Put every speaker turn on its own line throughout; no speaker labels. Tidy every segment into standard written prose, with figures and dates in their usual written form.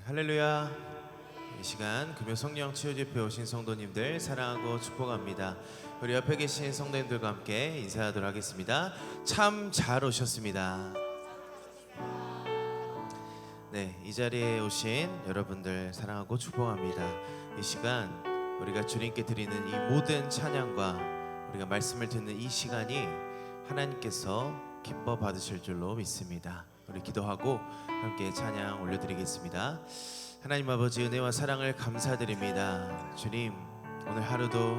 할렐루야. 이 시간 금요 성령 치유 집회 오신 성도님들 사랑하고 축복합니다. 우리 옆에 계신 성도님들과 함께 인사하도록 하겠습니다. 참 잘 오셨습니다. 네, 이 자리에 오신 여러분들 사랑하고 축복합니다. 이 시간 우리가 주님께 드리는 이 모든 찬양과 우리가 말씀을 듣는 이 시간이 하나님께서 기뻐 받으실 줄로 믿습니다. 우리 기도하고 함께 찬양 올려드리겠습니다. 하나님 아버지, 은혜와 사랑을 감사드립니다. 주님, 오늘 하루도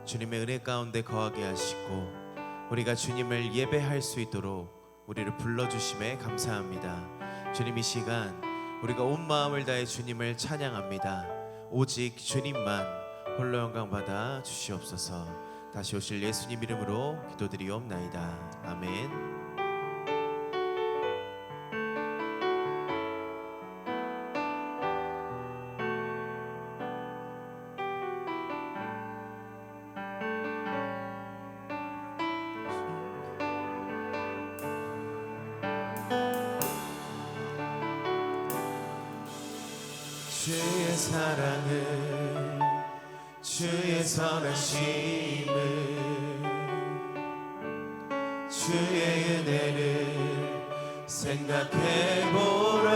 주님의 은혜 가운데 거하게 하시고 우리가 주님을 예배할 수 있도록 우리를 불러주심에 감사합니다. 주님, 이 시간 우리가 온 마음을 다해 주님을 찬양합니다. 오직 주님만 홀로 영광 받아 주시옵소서. 다시 오실 예수님 이름으로 기도드리옵나이다. 아멘. 주의 사랑을, 주의 선하심을, 주의 은혜를 생각해보라.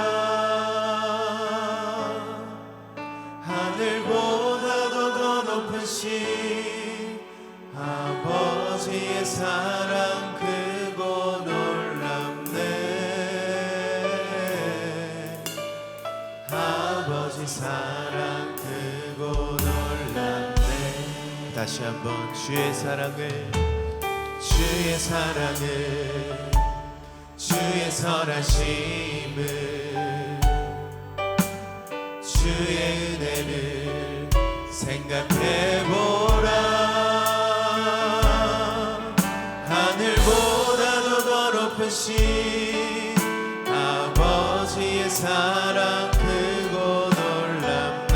하늘보다도 더 높은 신 아버지의 사랑 크고 놀랍네. 아버지 사랑 크고 놀랍네. 다시 한번 주의 사랑을, 주의 사랑을, 주의 선하심을, 주의 은혜를 생각해보라. 하늘보다도 더 높은 신 아버지의 사랑 크고 놀랍네.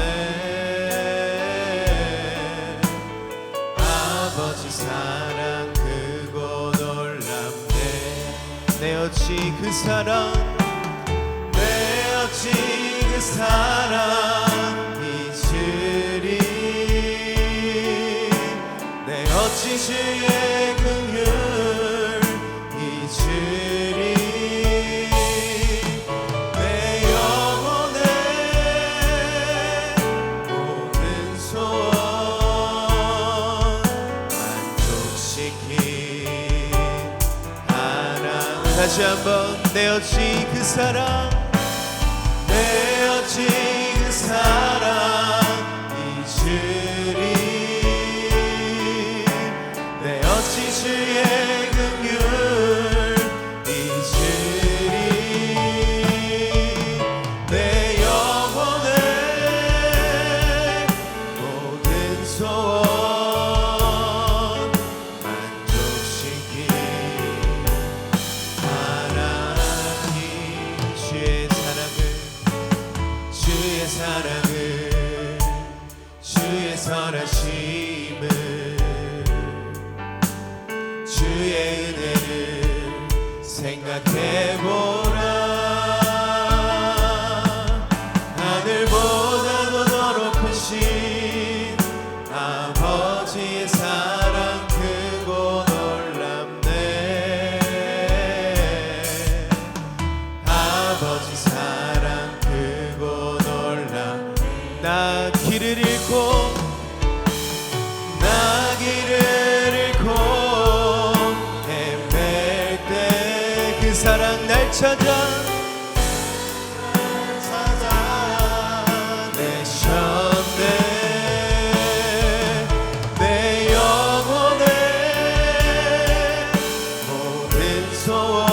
아버지 사랑 크고 놀랍네. 내 어찌 그 사랑, 내 어찌 그 사랑 잊으리. 내 어찌 주의 긍휼 잊으리. 내 영혼의 모든 소원 만족시킨 하나님. 다시 한번 내 어찌 그 사랑, 내 어찌 그 사랑 잊으리. 내 어찌 주의 긍휼 잊으리. 내 영혼의 모든 소원 만족시킨 하나님. 주의 사랑을, 주의 선하심을, 주의 은혜를 생각해보라. 하늘보다도 더 높은 신 아버지의 사랑 크고 놀랍네. 아버지 사랑 크고 놀랍네. 나 길을 잃고, 나 길을 잃고 헤맬 때 그 사랑 날 찾아내셨네. 내 영혼의 모든 소원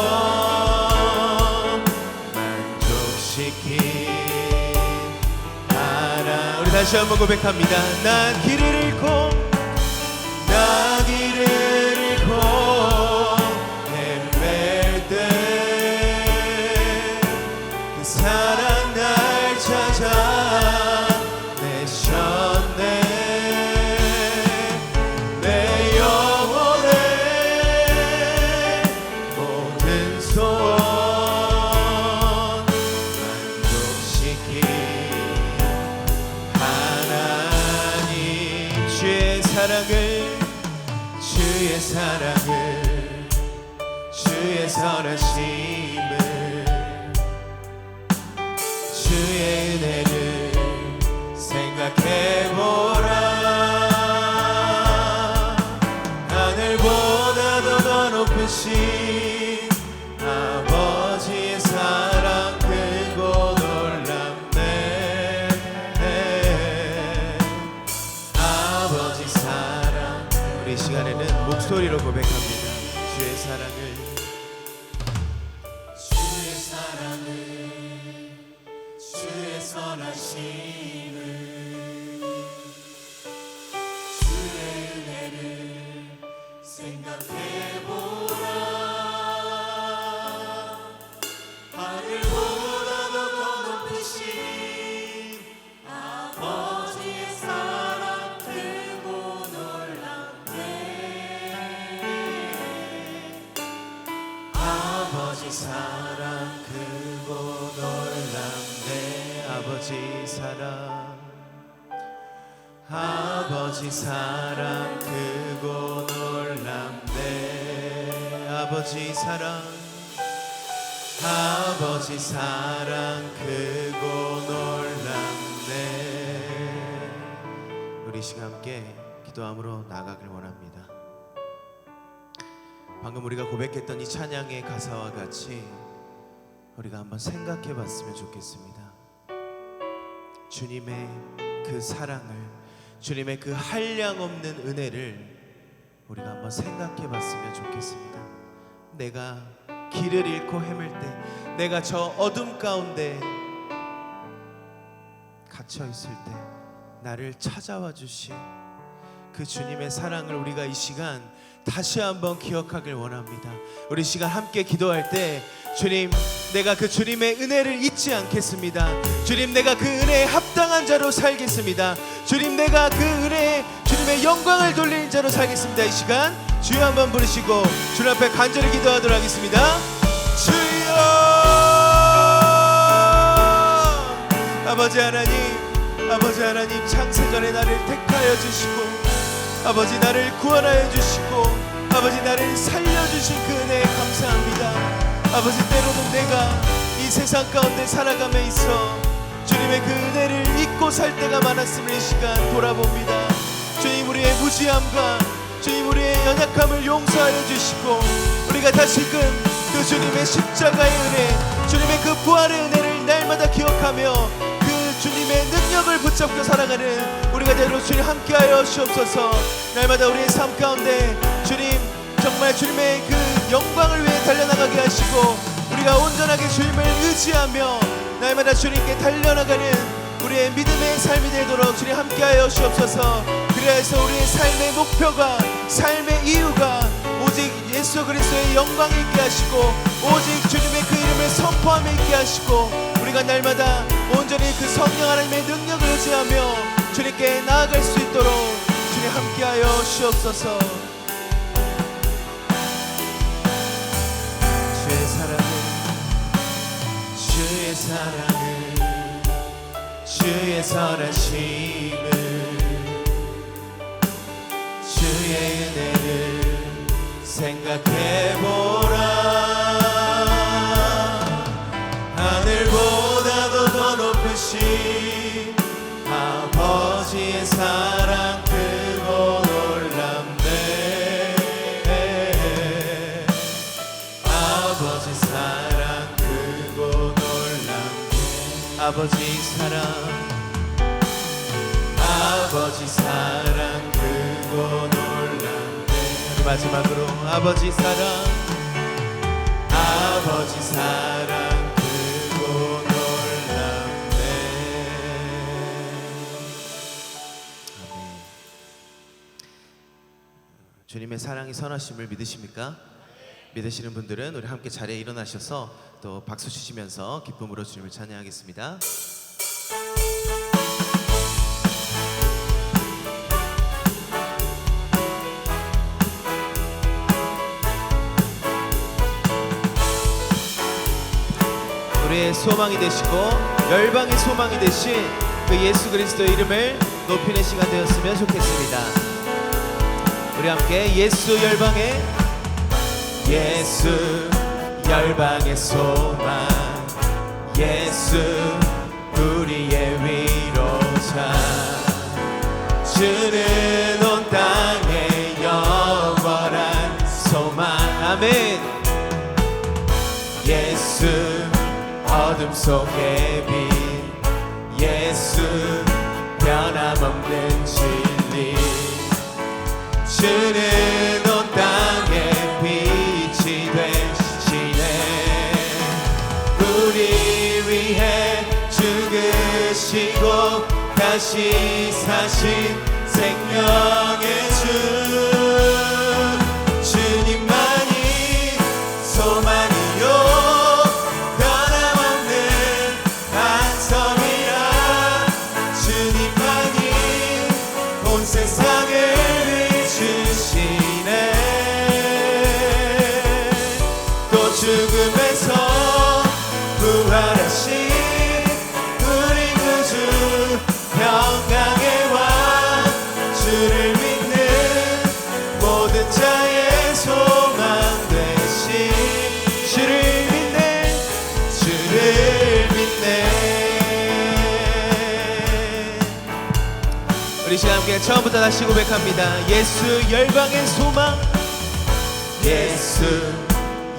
만족시킨 하나. 우리 다시 한번 고백합니다. 나 길을 잃고, 나 길을 잃고 헤맬 때 그 사랑 날 찾아내셨네. 내 영혼의 모든 소원 만족시킨 사랑을 주의 사랑을 주의 선하심을 주의 은혜를 생각해보라. 하늘보다도 더 높으신 아버지의 사랑 크고 놀랍네. 아버지 사랑. 우리 이 시간에는 목소리로 고백합니다. 주의 사랑을 주의 선하심을 주의 은혜를 생각해보라. 하늘보다도 더 높으신 아버지의 사랑 크고 놀랍네. 아버지 사랑 크고 놀랍네. 아버지 사랑 아버지 사랑 크고 놀랍네. 아버지 사랑 아버지 사랑 크고 놀랍네. 우리 시간 함께 기도함으로 나아가길 원합니다. 방금 우리가 고백했던 이 찬양의 가사와 같이 우리가 한번 생각해 봤으면 좋겠습니다. 주님의 그 사랑을, 주님의 그 한량없는 은혜를 우리가 한번 생각해 봤으면 좋겠습니다. 내가 길을 잃고 헤맬 때, 내가 저 어둠 가운데 갇혀 있을 때 나를 찾아와 주신 그 주님의 사랑을 우리가 이 시간 다시 한번 기억하길 원합니다. 우리 시간 함께 기도할 때 주님, 내가 그 주님의 은혜를 잊지 않겠습니다. 주님, 내가 그 은혜에 합당한 자로 살겠습니다. 주님, 내가 그 은혜에 주님의 영광을 돌리는 자로 살겠습니다. 이 시간 주여 한번 부르시고 주님 앞에 간절히 기도하도록 하겠습니다. 주여, 아버지 하나님 창세전에 나를 택하여 주시고 아버지 나를 구원하여 주시고 아버지 나를 살려주신 그 은혜에 감사합니다. 아버지, 때로는 내가 이 세상 가운데 살아감에 있어 주님의 그 은혜를 잊고 살 때가 많았음을 이 시간 돌아봅니다. 주님, 우리의 무지함과 주님 우리의 연약함을 용서하여 주시고 우리가 다시금 그 주님의 십자가의 은혜, 주님의 그 부활의 은혜를 날마다 기억하며 그 주님의 능력을 붙잡고 살아가는 우리가 되도록 주님 함께하여 주옵소서. 날마다 우리의 삶 가운데 주님, 정말 주님의 그 영광을 위해 달려나가게 하시고 우리가 온전하게 주님을 의지하며 날마다 주님께 달려나가는 우리의 믿음의 삶이 되도록 주님 함께하여 주옵소서. 그래서 우리의 삶의 목표가, 삶의 이유가 오직 예수 그리스도의 영광이 있게 하시고 오직 주님의 그 이름을 선포함에 있게 하시고 우리가 날마다 온전히 그 성령 하나님의 능력을 의지하며 주님께 나아갈 수 있도록 주님 함께하여 주옵소서. 주의 사랑을 주의 선하심을 주의 은혜를 생각해보라. 하늘보다도 더 높으신 아버지의 사랑 크고 놀랍네. 아버지 사랑 크고 놀랍네. 아버지 사랑 아버지 사랑 크고 놀랍네. 우리 마지막으로 아버지 사랑 아버지 사랑 크고 놀랍네. 아멘. 주님의 사랑이 선하심을 믿으십니까? 믿으시는 분들은 우리 함께 자리에 일어나셔서 또 박수 치시면서 기쁨으로 주님을 찬양하겠습니다. 우리의 소망이 되시고 열방의 소망이 되신 그 예수 그리스도의 이름을 높이는 시간 되었으면 좋겠습니다. 우리 함께 예수 열방의 예수 열방의 소망 예수 우리의 위로자 주는 온 땅의 영원한 소망 아멘 예수 어둠 속의 빛 예수 변함없는 진리 주는 온 땅의 빛이 되시네 우리 위해 죽으시고 다시 사신 생명의 주 주님만이 소망이요 변함없는 반석이라 주님만이 온 세상을 비추시네 또 죽음에서 부활하신 우리 구주 평강의 왕 주를 믿는 모든 자의 소망 되신 주를 믿네 우리 시간 함께 처음부터 다시 고백합니다 예수 열방의 소망 예수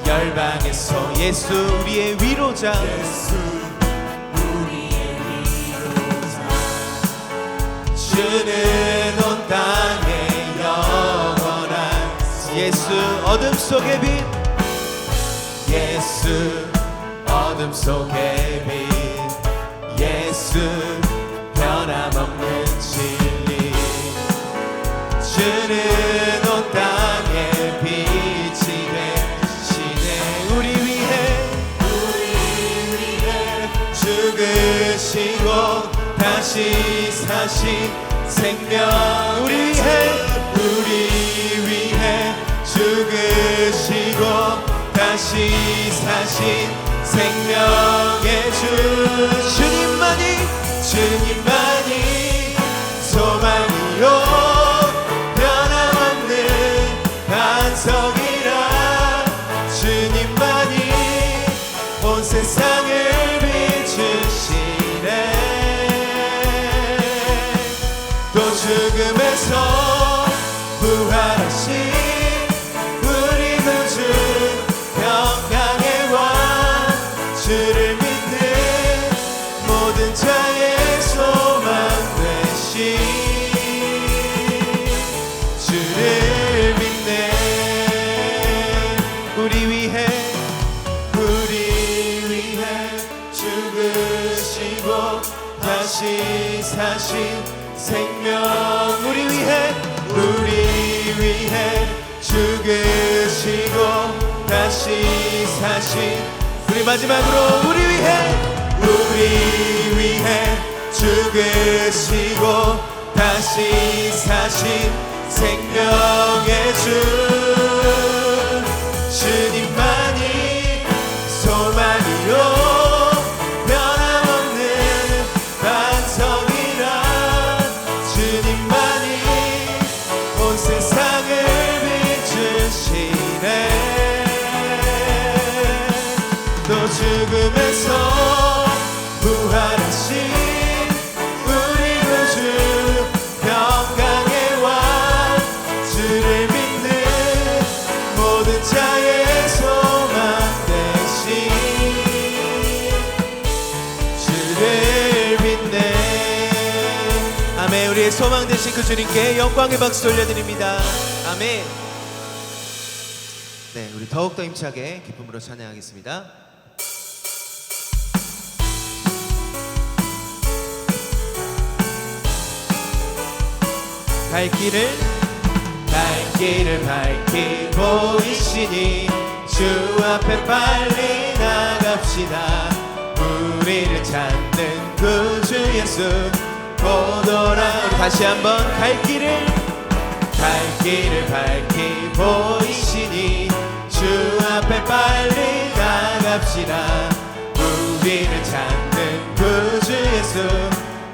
열방의 소망 예수 우리의 위로자 예수 우리의 위로자 주는 온 땅의 영원한 예수 어둠 속의 빛 예수 어둠 속의 빛 예수 변함없는 진리 주는 온 땅의 빛이 되시네 우리 위해 죽으시고 다시 사신 생명 우리 위해 죽으시고 다시 사신 생명의 주 주님만이 소망이요 변함없는 반석이라 주님만이 온 세상을 비추시네 또 죽음에서 부활하신 우리 구주 평강의 왕 주를 믿는 모든 자의 소망 되신 주를 믿네 우리 위해 죽으시고 다시 사신 생명 우리 위해 죽으시고 다시 사신 우리 마지막으로 우리 위해 죽으시고 다시 사신 생명의 주 주님만이 소망이요 변함없는 반석이라 주님만이 온 세상을 비추시네 또 죽음에서 부활하신 우리 구주 평강의 왕 주를 믿는 모든 자의 소망 되신 주를 믿네 아멘 우리의 소망 되신 그 주님께 영광의 박수 돌려드립니다 아멘 네 우리 더욱더 힘차게 기쁨으로 찬양하겠습니다 갈 길을 밝히고 있으니 주 앞에 빨리 나갑시다 우리를 찾는 구주 예수 곧 오라 우리 다시 한번 갈 길을 밝히고 있으니 주 앞에 빨리 나갑시다 우리를 찾는 구주 예수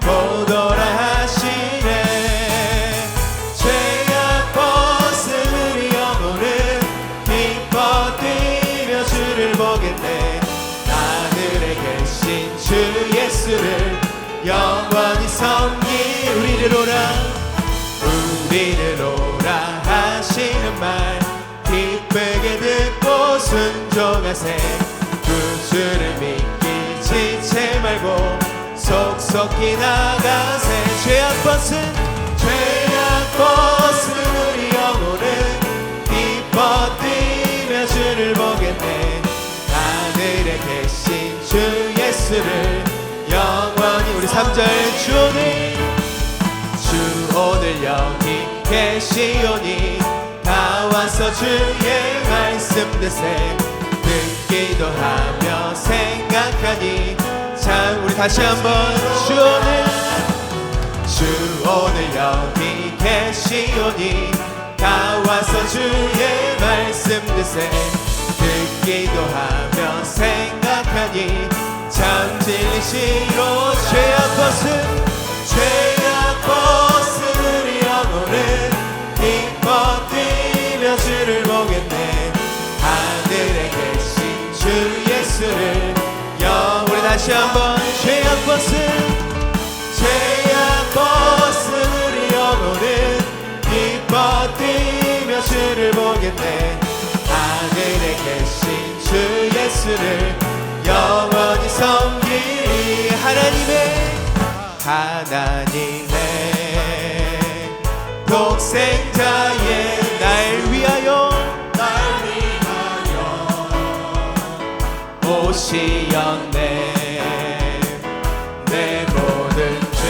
곧 오라 하시네 죄악 예수를 영원히 섬기 우리를 오라 하시는 말 기쁘게 듣고 순종하세 구주를 믿기 지체 말고 속속히 나가세 죄악 벗은 우리 영혼은 기뻐 뛰며 주를 보겠네 하늘에 계신 주 예수를 영원히 우리 3절 주 오늘 여기 계시오니 다 와서 주의 말씀 듣세 듣기도 하며 생각하니 참 우리 다시 한번 주 오늘 여기 계시오니 다 와서 주의 말씀 듣세 듣기도 하며 생각하니 참 진리시로 죄악 벗은 우리 영혼은 기뻐 뛰며 주를 보겠네 하늘에 계신 주 예수를 우리 다시 한번 죄악 벗은 우리 영혼은 기뻐 뛰며 주를 보겠네 하늘에 계신 주 예수를 영원히 섬기리 하나님의 독생자의 날 위하여 오시었네 내 모든 죄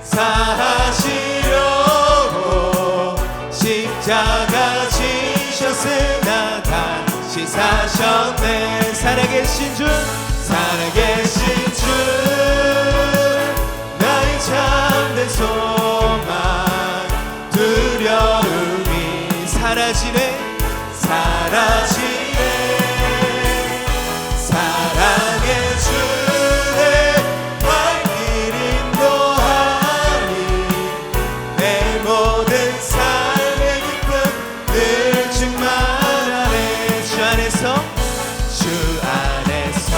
사하시려고 십자가 지셨으나 다시 사셨네 살아계신 주 나의 참된 소망 두려움이 사라지네 사랑의 주의 발길 인도하니 내 모든 삶의 기쁨 늘 충만하네 주 안에서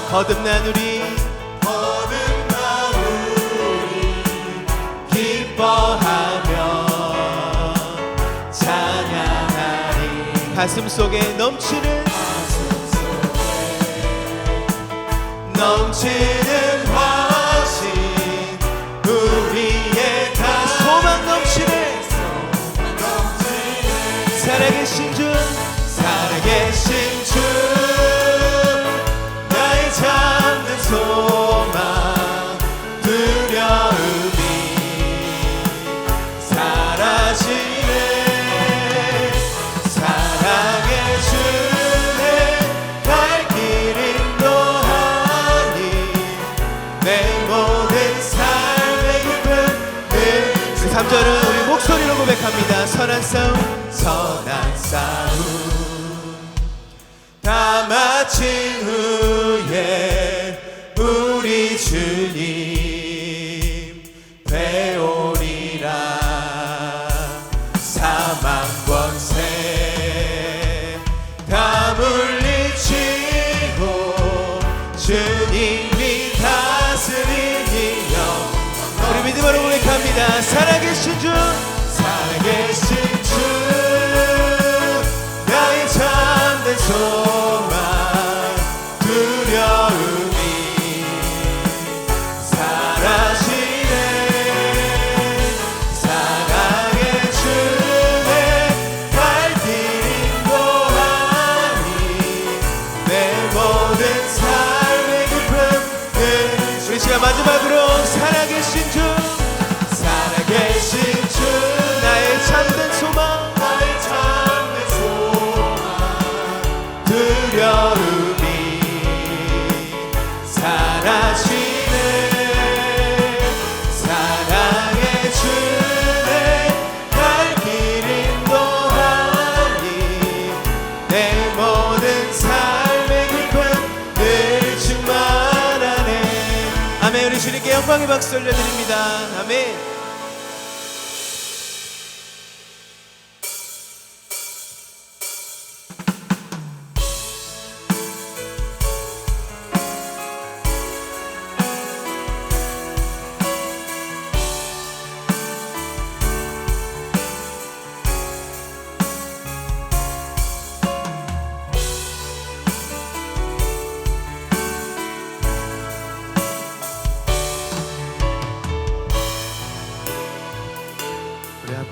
거듭난 우리 기뻐하며 찬양하리 가슴 속에 넘치는 화신 우리의 다 소망 넘치네 살아계신 주 나의 참된 소망 두려움이 사라지네 사랑의 주의 발길 인도하니 내 모든 삶의 기쁨 늘 3절은 우리 목소리로 고백합니다 선한 싸움 다 마친 후에 우리 주님 배우리라 사망 권세 다 물리치고 주님이 다스리니 우리 믿음으로 고백합니다 살아계신 주 나의 참된 소망 두려움이 사라지네 사랑의 주의 발길 인도하니 내 모든 삶의 기쁨 우리 시간 마지막으로 살아계신 주 나의 참된 소망 두려움이 사라지네 사랑의 주의 발길 인도하니 내 모든 삶의 기쁨 늘 충만하네 아멘 우리 주님께 영광의 박수 올려드립니다 아멘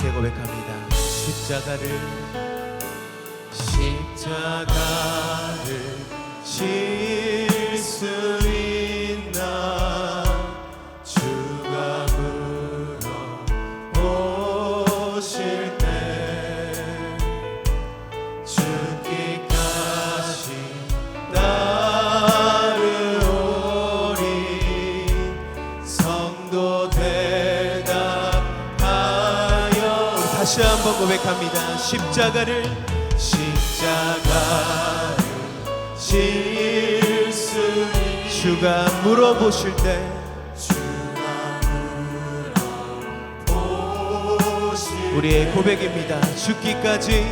함께 고백합니다. 십자가를 질 수 있나 주가 물어보실 때 죽기까지 따르오리 성도 대답하여. 다시 한번 고백합니다. 십자가를 질 수 주가 물어보실 때 우리의 고백입니다. 죽기까지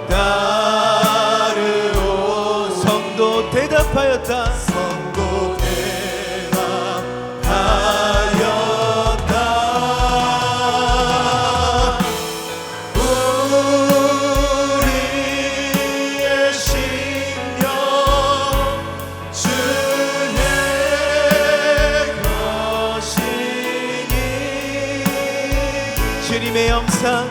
따르오. 성도 대답하였다. 성도 대답하였다. 우리의 심령 주의 것이니 주님의 영상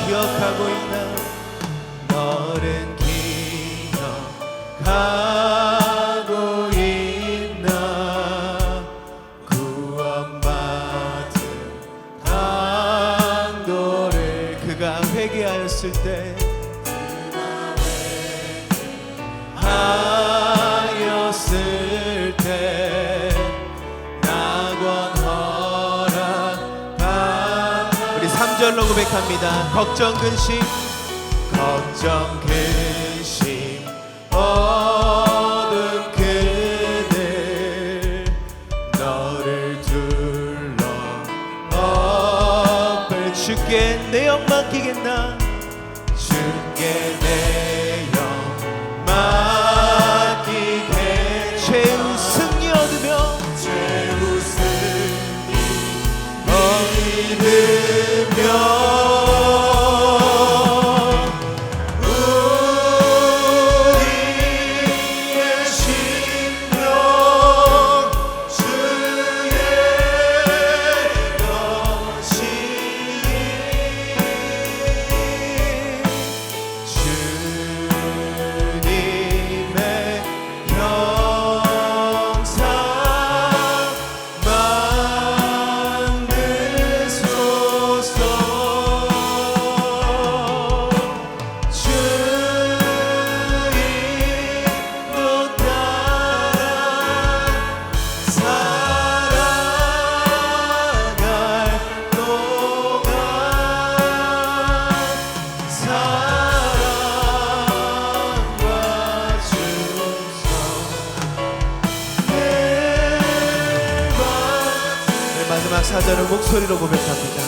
기억하고 있나? 너는 기억하고 있나? 구원받은 강도를 그가 회개하였을 때 우리 3절로 고백합니다. 걱정 근심 어두운 그늘 너를 둘러 주께 내 영 맡기겠나? 주께 내 영 맡기겠나? 죄우 승리 얻으며 우리의 심령 주의 것이니 주님의 형상 마지막 4절은 목소리로 고백합니다.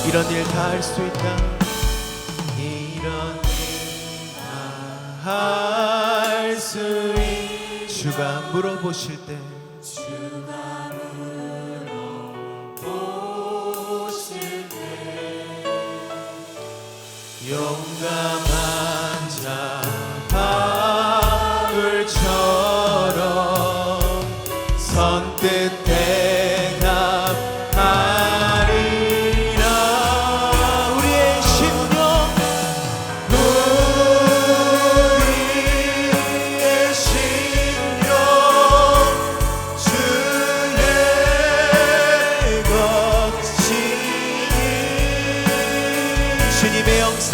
이런 일 다 할 수 있나? 이런 일 다 할 수 있나? 주가 물어보실 때 용감한 자 바울처럼 선뜻 대답하리라. 우리의 심령 주의 것이니 주님의 영상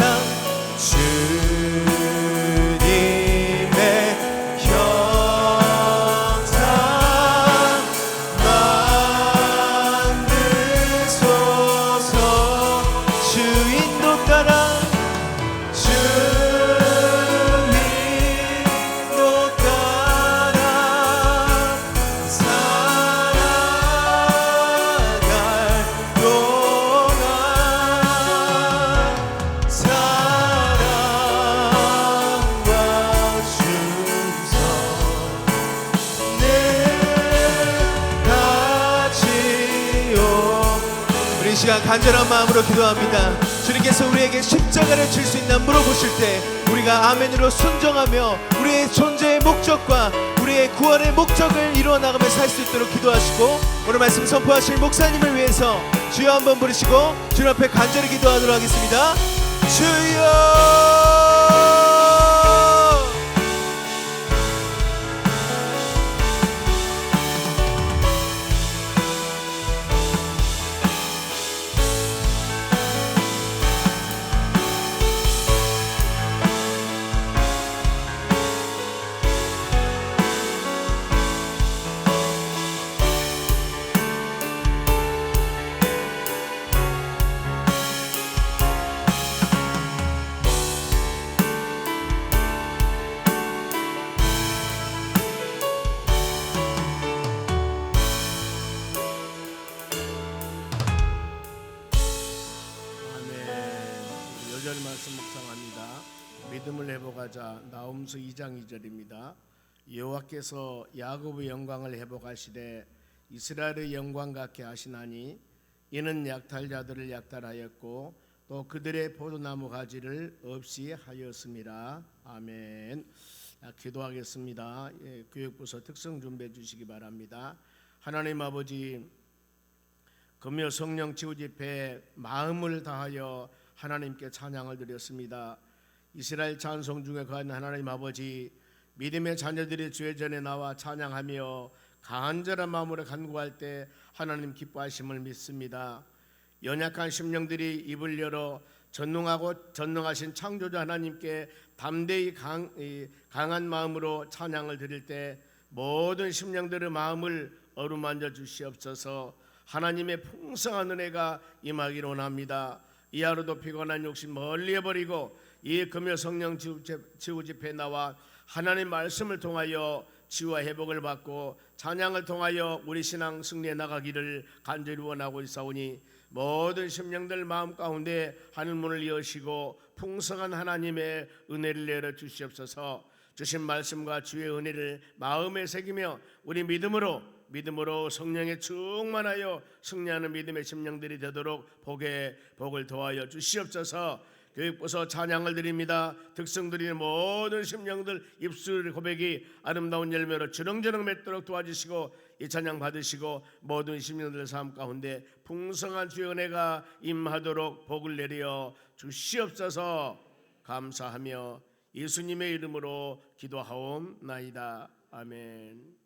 우리 이 시간 간절한 마음으로 기도합니다. 주님께서 우리에게 십자가를 질 수 있나 물어보실 때 우리가 아멘으로 순종하며 우리의 존재의 목적과 우리의 구원의 목적을 이루어 나가며 살 수 있도록 기도하시고, 오늘 말씀 선포하실 목사님을 위해서 주여 한번 부르시고 주님 앞에 간절히 기도하도록 하겠습니다. 주여.
말씀 묵상합니다. 믿음을 회복하자. 나홈서 2장 2절입니다. 여호와께서 야곱의 영광을 회복하시되 이스라엘의 영광 같게 하시나니 이는 약탈자들을 약탈하였고 또 그들의 포도나무 가지를 없이 하였습니다. 아멘. 기도하겠습니다. 교육부서 특성 준비해 주시기 바랍니다. 하나님 아버지, 금요 성령 치유 집회 마음을 다하여 하나님께 찬양을 드렸습니다. 이스라엘 찬송 중에 거한 하나님 아버지, 믿음의 자녀들이 주의 전에 나와 찬양하며 간절한 마음으로 간구할 때 하나님 기뻐하심을 믿습니다. 연약한 심령들이 입을 열어 전능하신 창조자 하나님께 담대히 강한 마음으로 찬양을 드릴 때 모든 심령들의 마음을 어루만져 주시옵소서. 하나님의 풍성한 은혜가 임하기를 원합니다. 이 하루도 피곤한 욕심 멀리 해버리고 이 금요 성령 치유 집회에 나와 하나님 말씀을 통하여 치유와 회복을 받고 찬양을 통하여 우리 신앙 승리해 나가기를 간절히 원하고 있사오니 모든 심령들 마음 가운데 하늘문을 여시고 풍성한 하나님의 은혜를 내려 주시옵소서. 주신 말씀과 주의 은혜를 마음에 새기며 우리 믿음으로 성령에 충만하여 승리하는 믿음의 심령들이 되도록 복을 더하여 주시옵소서. 교육부서 찬양을 드립니다. 특성 드리는 모든 심령들 입술 고백이 아름다운 열매로 주렁주렁 맺도록 도와주시고 이 찬양 받으시고 모든 심령들 삶 가운데 풍성한 주의 은혜가 임하도록 복을 내려 주시옵소서. 감사하며 예수님의 이름으로 기도하옵나이다. 아멘.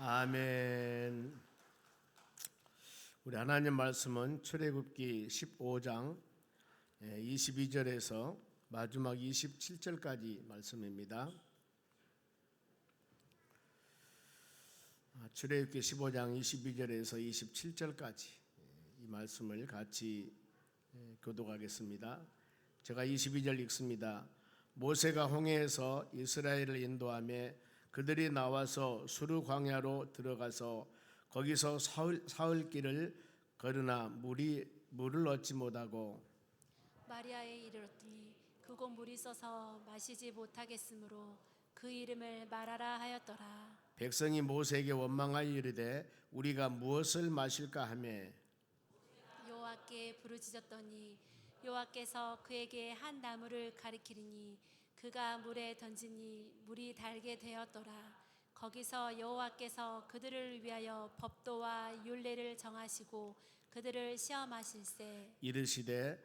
아멘. 우리 하나님 말씀은 출애굽기 15장 22절에서 마지막 27절까지 말씀입니다. 출애굽기 15장 22절에서 27절까지 이 말씀을 같이 교독하겠습니다. 제가 22절 읽습니다. 모세가 홍해에서 이스라엘을 인도하며 그들이 나와서 수르 광야로 들어가서 거기서 사흘 길을 걸으나 물을 얻지 못하고
마리아에 이르렀더니 그곳 물이 써서 마시지 못하겠으므로 그 이름을 마라라 하였더라.
백성이 모세에게 원망하여 이르되 우리가 무엇을 마실까 하며
여호와께 부르짖었더니 여호와께서 그에게 한 나무를 가리키리니 그가 물에 던지니 물이 달게 되었더라. 거기서 여호와께서 그들을 위하여 법도와 율례를 정하시고 그들을 시험하실세.
이르시되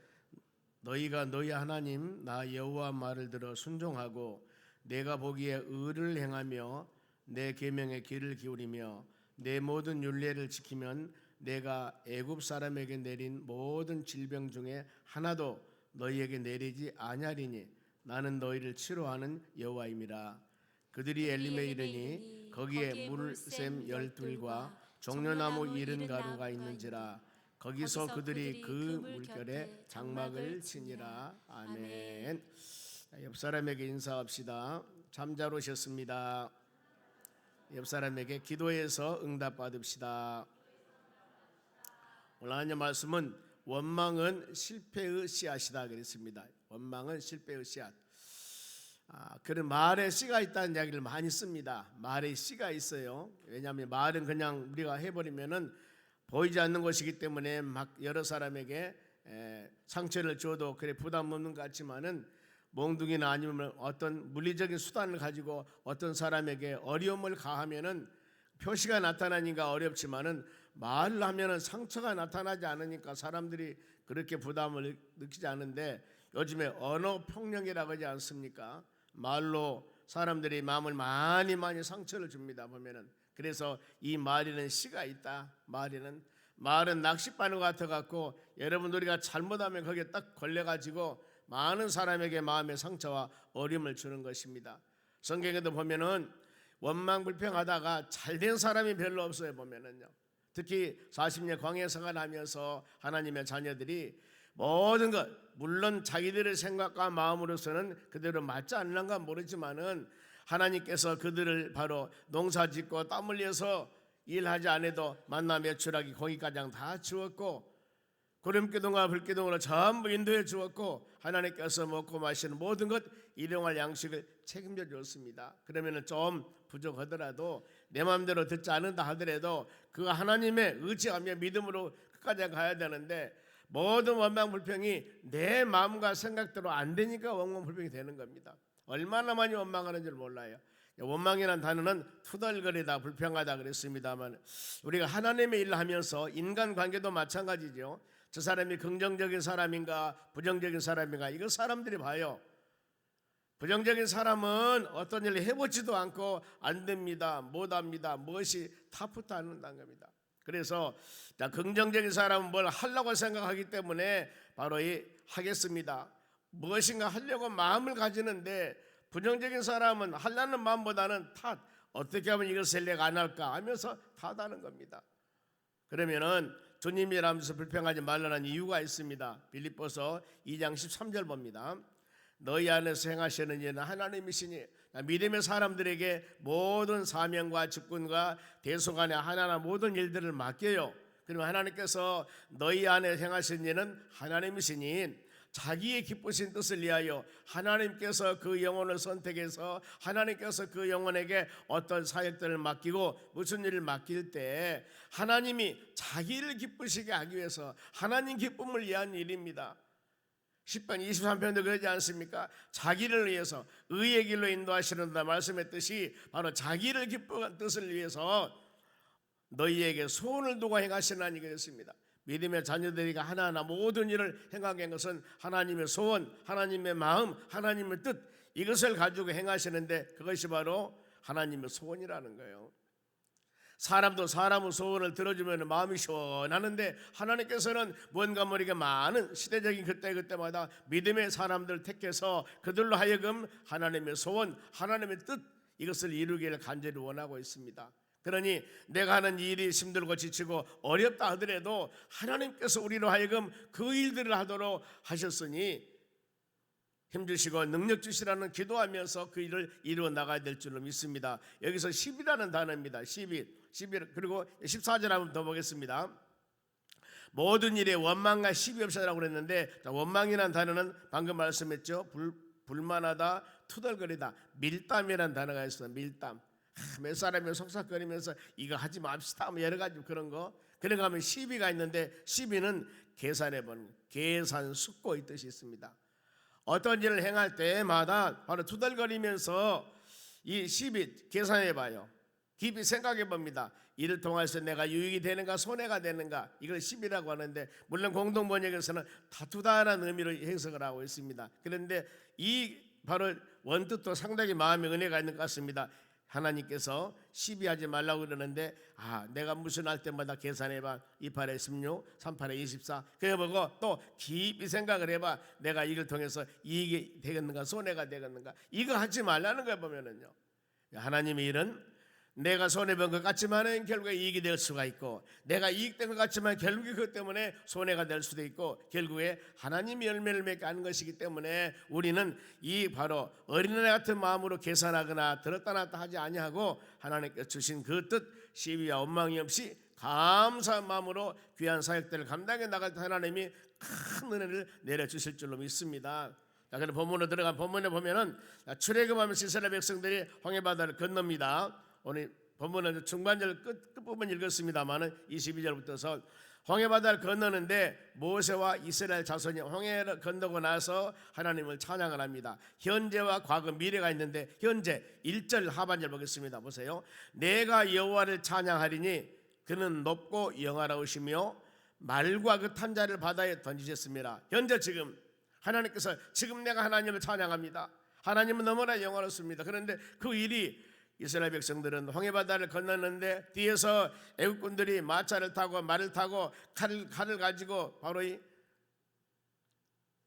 너희가 너희 하나님 나 여호와 말을 들어 순종하고 내가 보기에 의를 행하며 내 계명의 귀를 기울이며 내 모든 율례를 지키면 내가 애굽 사람에게 내린 모든 질병 중에 하나도 너희에게 내리지 아니하리니 나는 너희를 치료하는 여호와임이라. 그들이 엘림에 이르니 거기에 물샘 12과 종려나무 70가루가 있는지라. 거기서 그들이 그 물결에 장막을 치니라. 아멘. 옆 사람에게 인사합시다. 잠잘 오셨습니다. 옆 사람에게 기도해서 응답 받읍시다. 오늘 하나님 말씀은 원망은 실패의 씨앗이다 그랬습니다. 원망은 실패의 씨앗. 그런 말에 씨가 있다는 이야기를 많이 씁니다. 말에 씨가 있어요. 왜냐하면 말은 그냥 우리가 해버리면은 보이지 않는 것이기 때문에 막 여러 사람에게 상처를 줘도 그래 부담 없는 것 같지만은 몽둥이나 아니면 어떤 물리적인 수단을 가지고 어떤 사람에게 어려움을 가하면은 표시가 나타나니까 어렵지만은 말을 하면은 상처가 나타나지 않으니까 사람들이 그렇게 부담을 느끼지 않는데 요즘에 언어 폭력이라고 하지 않습니까? 말로 사람들이 마음을 많이 상처를 줍니다. 보면은 그래서 이 말에는 씨가 있다. 말은 낚싯바늘 같아 갖고 여러분 우리가 잘못하면 거기에 딱 걸려 가지고 많은 사람에게 마음의 상처와 어려움을 주는 것입니다. 성경에도 보면은 원망 불평하다가 잘된 사람이 별로 없어요. 보면은요. 특히 40년 광야 생활하면서 하나님의 자녀들이 모든 것 물론 자기들의 생각과 마음으로서는 그대로 맞지 않는가 모르지만은 하나님께서 그들을 바로 농사짓고 땀 흘려서 일하지 않아도 만나 매출하기 거기까지 다 주었고 구름기둥과 불기둥으로 전부 인도해 주었고 하나님께서 먹고 마시는 모든 것 일용할 양식을 책임져 줬습니다. 그러면 좀 부족하더라도 내 마음대로 듣지 않는다 하더라도 그 하나님의 의지하며 믿음으로 끝까지 가야 되는데 모든 원망 불평이 내 마음과 생각대로 안 되니까 원망 불평이 되는 겁니다. 얼마나 많이 원망하는 줄 몰라요. 원망이라는 단어는 투덜거리다 불평하다 그랬습니다만 우리가 하나님의 일을 하면서 인간관계도 마찬가지죠. 저 사람이 긍정적인 사람인가 부정적인 사람인가 이거 사람들이 봐요. 부정적인 사람은 어떤 일을 해보지도 않고 안 됩니다, 못합니다, 무엇이 타프트 않는다는 겁니다. 그래서 긍정적인 사람은 뭘 하려고 생각하기 때문에 바로 하겠습니다. 무엇인가 하려고 마음을 가지는데 부정적인 사람은 하려는 마음보다는 어떻게 하면 이것을 내가 안 할까 하면서 탓하는 겁니다. 그러면은 주님이라면서 불평하지 말라는 이유가 있습니다. 빌립보서 2장 13절 봅니다. 너희 안에서 행하시는 일은 하나님이시니 믿음의 사람들에게 모든 사명과 직분과 대속안에 하나하나 모든 일들을 맡겨요. 그리고 하나님께서 너희 안에 행하시는 일은 하나님이시니 자기의 기쁘신 뜻을 위하여 하나님께서 그 영혼을 선택해서 하나님께서 그 영혼에게 어떤 사역들을 맡기고 무슨 일을 맡길 때 하나님이 자기를 기쁘시게 하기 위해서 하나님 기쁨을 위한 일입니다. 10편 23편도 그러지 않습니까? 자기를 위해서 의의 길로 인도하시는다 말씀했듯이 바로 자기를 기쁘한 뜻을 위해서 너희에게 소원을 두고 행하시나니 그랬습니다. 믿음의 자녀들이가 하나하나 모든 일을 행하게 한 것은 하나님의 소원, 하나님의 마음, 하나님의 뜻 이것을 가지고 행하시는데 그것이 바로 하나님의 소원이라는 거예요. 사람도 사람의 소원을 들어주면 마음이 시원하는데 하나님께서는 뭔가 모르게 많은 시대적인 그때마다 믿음의 사람들 택해서 그들로 하여금 하나님의 소원, 하나님의 뜻 이것을 이루기를 간절히 원하고 있습니다. 그러니 내가 하는 일이 힘들고 지치고 어렵다 하더라도 하나님께서 우리로 하여금 그 일들을 하도록 하셨으니 힘주시고 능력 주시라는 기도하면서 그 일을 이루어 나가야 될 줄로 믿습니다. 여기서 10이라는 단어입니다. 11 그리고 14절 한번 더 보겠습니다. 모든 일에 원망과 시비 없이 하라고 그랬는데, 원망이라는 단어는 방금 말씀했죠. 불만하다, 투덜거리다, 밀담이라는 단어가 있어요. 밀담. 몇 사람이 속삭거리면서 이거 하지 맙시다, 뭐 여러 가지 그런 거. 그런가 하면 시비가 있는데, 시비는 계산해보는, 계산 숙고 이 뜻이 있습니다. 어떤 일을 행할 때마다 바로 투덜거리면서 이 시비 계산해봐요. 깊이 생각해봅니다. 이를 통해서 내가 유익이 되는가 손해가 되는가, 이걸 시비라고 하는데, 물론 공동번역에서는 다투다라는 의미로 해석을 하고 있습니다. 그런데 이 바로 원뜻도 상당히 마음의 은혜가 있는 것 같습니다. 하나님께서 시비하지 말라고 그러는데, 내가 무슨 할 때마다 계산해봐. 2팔에 16, 3팔에 24. 그래 보고 또 깊이 생각을 해봐. 내가 이걸 통해서 이익이 되겠는가 손해가 되겠는가. 이거 하지 말라는 거 보면은요, 하나님의 일은 내가 손해본 것 같지만은 결국에 이익이 될 수가 있고, 내가 이익된 것 같지만 결국에 그것 때문에 손해가 될 수도 있고, 결국에 하나님이 열매를 맺게 하는 것이기 때문에 우리는 이 바로 어린애 같은 마음으로 계산하거나 들었다 놨다 하지 아니하고, 하나님께 주신 그 뜻 시비와 원망이 없이 감사한 마음으로 귀한 사역들을 감당해 나갈 때 하나님이 큰 은혜를 내려주실 줄로 믿습니다. 자, 그럼 본문으로 들어간 본문에 보면은 출애굽하면서 이스라엘 백성들이 홍해바다를 건넙니다. 오늘 본문은 중반절 끝부분 읽었습니다마는 22절부터서 홍해바다를 건너는데 모세와 이스라엘 자손이 홍해를 건너고 나서 하나님을 찬양을 합니다. 현재와 과거 미래가 있는데, 현재 1절 하반절 보겠습니다. 보세요. 내가 여호와를 찬양하리니 그는 높고 영화로우시며 말과 그 탄자를 바다에 던지셨습니다. 현재 지금 하나님께서, 지금 내가 하나님을 찬양합니다. 하나님은 너무나 영화롭습니다. 그런데 그 일이, 이스라엘 백성들은 홍해바다를 건넜는데 뒤에서 애국군들이 마차를 타고 말을 타고 칼을 가지고 바로 이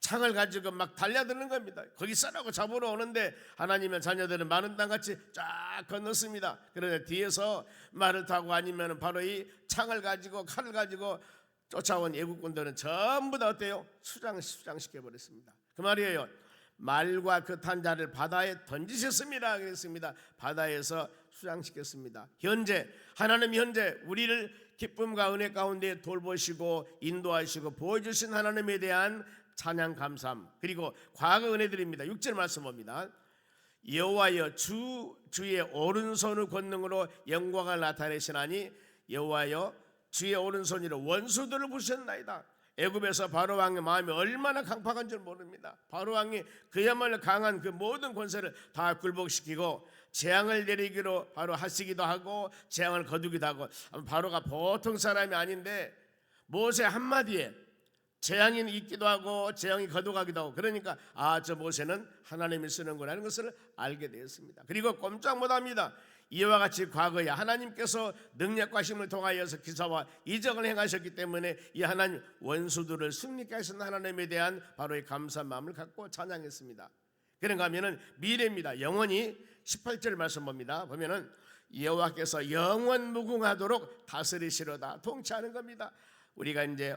창을 가지고 막 달려드는 겁니다. 거기 싸라고 잡으러 오는데 하나님의 자녀들은 마른 땅같이 쫙 건넜습니다. 그런데 뒤에서 말을 타고 아니면 바로 이 창을 가지고 칼을 가지고 쫓아온 애국군들은 전부 다 어때요? 수장시켜버렸습니다. 그 말이에요. 말과 그 탄자를 바다에 던지셨습니다. 그랬습니다. 바다에서 수장시켰습니다. 현재 하나님, 현재 우리를 기쁨과 은혜 가운데 돌보시고 인도하시고 보여주신 하나님에 대한 찬양 감사함, 그리고 과거 은혜드립니다. 6절 말씀 봅니다. 여호와여 주의 오른손의 권능으로 영광을 나타내시나니, 여호와여 주의 오른손으로 원수들을 부셨나이다. 애굽에서 바로 왕의 마음이 얼마나 강팍한 줄 모릅니다. 바로 왕이 그야말로 강한 그 모든 권세를 다 굴복시키고 재앙을 내리기로 바로 하시기도 하고 재앙을 거두기도 하고, 바로가 보통 사람이 아닌데 모세 한마디에 재앙이 있기도 하고 재앙이 거두가기도 하고, 그러니까 저 모세는 하나님이 쓰는구나 하는 것을 알게 되었습니다. 그리고 꼼짝 못합니다. 이와 같이 과거에 하나님께서 능력과 힘을 통하여서 기사와 이적을 행하셨기 때문에 이 하나님 원수들을 승리케 하신 하나님에 대한 바로 이 감사한 마음을 갖고 찬양했습니다. 그런가 하면은 미래입니다. 영원히 18절 말씀 봅니다. 보면은 여호와께서 영원 무궁하도록 다스리시로다, 통치하는 겁니다. 우리가 이제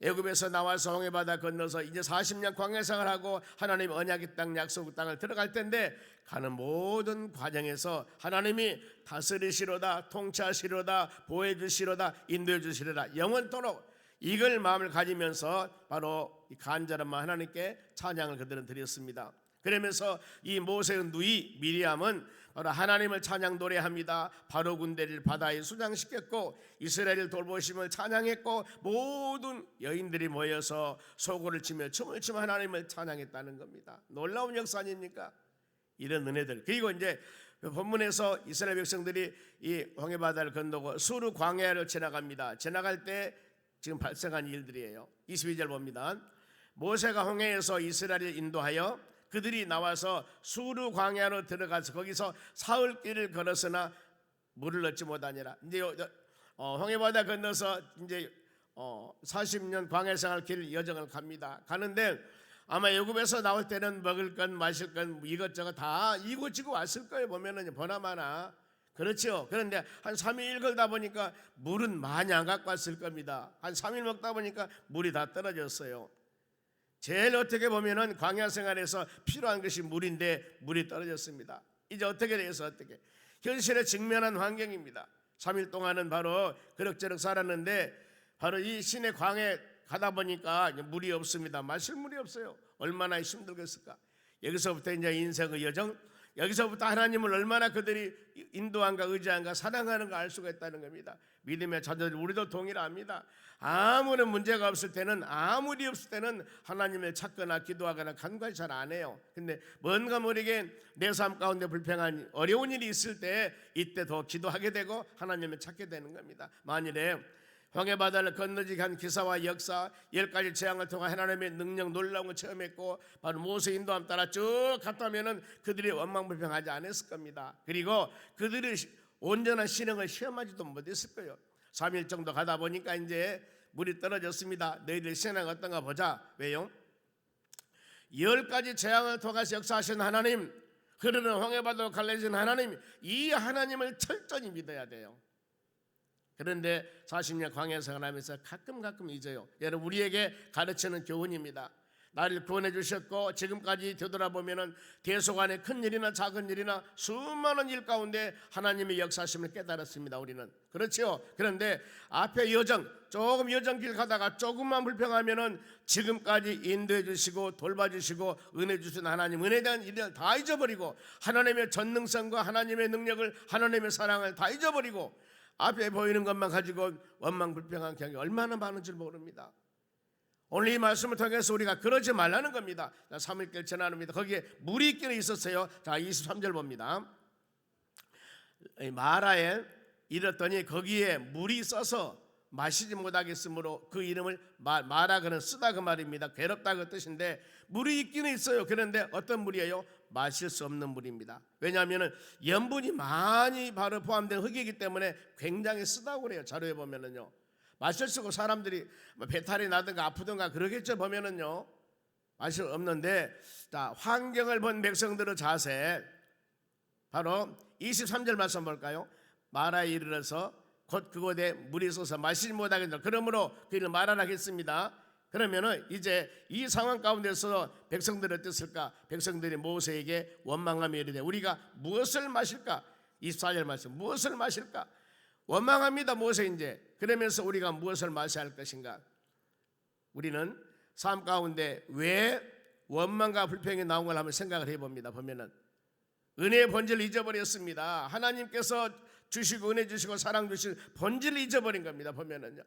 애굽에서 나와서 홍해바다 건너서 이제 40년 광야생활을 하고 하나님 언약의 땅, 약속 땅을 들어갈 텐데, 가는 모든 과정에서 하나님이 다스리시로다, 통치하시로다, 보호해주시로다, 인도해주시로다, 영원토록 이걸 마음을 가지면서 바로 이 간절한 마음 하나님께 찬양을 그들은 드렸습니다. 그러면서 이 모세의 누이 미리암은 바로 하나님을 찬양 노래합니다. 바로 군대를 바다에 수장시켰고 이스라엘을 돌보심을 찬양했고, 모든 여인들이 모여서 소고를 치며 춤을 추며 하나님을 찬양했다는 겁니다. 놀라운 역사 아닙니까? 이런 은혜들. 그리고 이제 본문에서 이스라엘 백성들이 이 홍해바다를 건너고 수르 광야를 지나갑니다. 지나갈 때 지금 발생한 일들이에요. 22절 봅니다. 모세가 홍해에서 이스라엘을 인도하여 그들이 나와서 수르 광야로 들어가서 거기서 사흘길을 걸었으나 물을 얻지 못하니라. 이제 홍해바다 건너서 이제 40년 광야생활 길 여정을 갑니다. 가는데 아마 애굽에서 나올 때는 먹을 건 마실 건 이것저것 다 이고지고 왔을 거예요. 보면은 보나마나. 그렇죠. 그런데 한 3일 걸다 보니까 물은 많이 안 갖고 왔을 겁니다. 한 3일 먹다 보니까 물이 다 떨어졌어요. 제일 어떻게 보면은 광야 생활에서 필요한 것이 물인데 물이 떨어졌습니다. 이제 어떻게 돼서 어떻게 현실에 직면한 환경입니다. 3일 동안은 바로 그럭저럭 살았는데 바로 이 시내 광야에 가다 보니까 물이 없습니다. 마실 물이 없어요. 얼마나 힘들겠을까. 여기서부터 이제 인생의 여정, 여기서부터 하나님을 얼마나 그들이 인도한가 의지한가 사랑하는가 알 수가 있다는 겁니다. 믿음의 자녀들 우리도 동일합니다. 아무런 문제가 없을 때는, 아무리 없을 때는 하나님을 찾거나 기도하거나 간과히 잘 안 해요. 근데 뭔가 모르게 내 삶 가운데 불평한 어려운 일이 있을 때 이때 더 기도하게 되고 하나님을 찾게 되는 겁니다. 만일에 황해바다를 건너지게 한 기사와 역사, 10가지 재앙을 통한 하나님의 능력 놀라운 걸 체험했고 바로 모세 인도함 따라 쭉 갔다면은 그들이 원망불평하지 않았을 겁니다. 그리고 그들이 온전한 신앙을 시험하지도 못했을 거예요. 3일 정도 가다 보니까 이제 물이 떨어졌습니다. 너희들 신앙 어떤가 보자. 왜요? 10가지 재앙을 통해서 역사하신 하나님, 흐르는 황해바다로 갈라진 하나님, 이 하나님을 철저히 믿어야 돼요. 그런데 40년 광야 생활하면서 가끔 잊어요. 여러분, 우리에게 가르치는 교훈입니다. 나를 구원해 주셨고 지금까지 되돌아보면은 대속안의 큰 일이나 작은 일이나 수많은 일 가운데 하나님의 역사심을 깨달았습니다. 우리는 그렇죠. 그런데 앞에 여정, 조금 여정길 가다가 조금만 불평하면은 지금까지 인도해 주시고 돌봐주시고 은혜 주신 하나님, 은혜에 대한 일을 다 잊어버리고 하나님의 전능성과 하나님의 능력을, 하나님의 사랑을 다 잊어버리고 앞에 보이는 것만 가지고 원망불평한 경우 얼마나 많은 줄 모릅니다. 오늘 이 말씀을 통해서 우리가 그러지 말라는 겁니다. 3일길 전하는입니다. 거기에 물이 있기는 있었어요. 자, 23절 봅니다. 마라에 이르렀더니 거기에 물이 있어서 마시지 못하겠으므로 그 이름을 마라, 그는 쓰다 그 말입니다. 괴롭다 그 뜻인데 물이 있기는 있어요. 그런데 어떤 물이에요? 마실 수 없는 물입니다. 왜냐하면 염분이 많이 바로 포함된 흙이기 때문에 굉장히 쓰다고 그래요. 자료에 보면은요. 마실 수 없고 사람들이 배탈이 나든가 아프든가 그러겠죠. 보면은요. 마실 수 없는데, 자, 환경을 본 백성들의 자세, 바로 23절 말씀 볼까요? 마라에 이르러서 곧 그곳에 물이 있어서 마시지 못하겠다. 그러므로 그 일을 말하라겠습니다. 그러면은 이제 이 상황 가운데서 백성들이 어땠을까? 백성들이 모세에게 원망하며 이르되 우리가 무엇을 마실까? 24절 말씀, 무엇을 마실까? 원망합니다. 모세 이제. 그러면서 우리가 무엇을 마셔야 할 것인가? 우리는 삶 가운데 왜 원망과 불평이 나온 걸 한번 생각을 해봅니다. 보면은 은혜의 본질을 잊어버렸습니다. 하나님께서 주시고 은혜 주시고 사랑 주신 본질을 잊어버린 겁니다. 보면은요.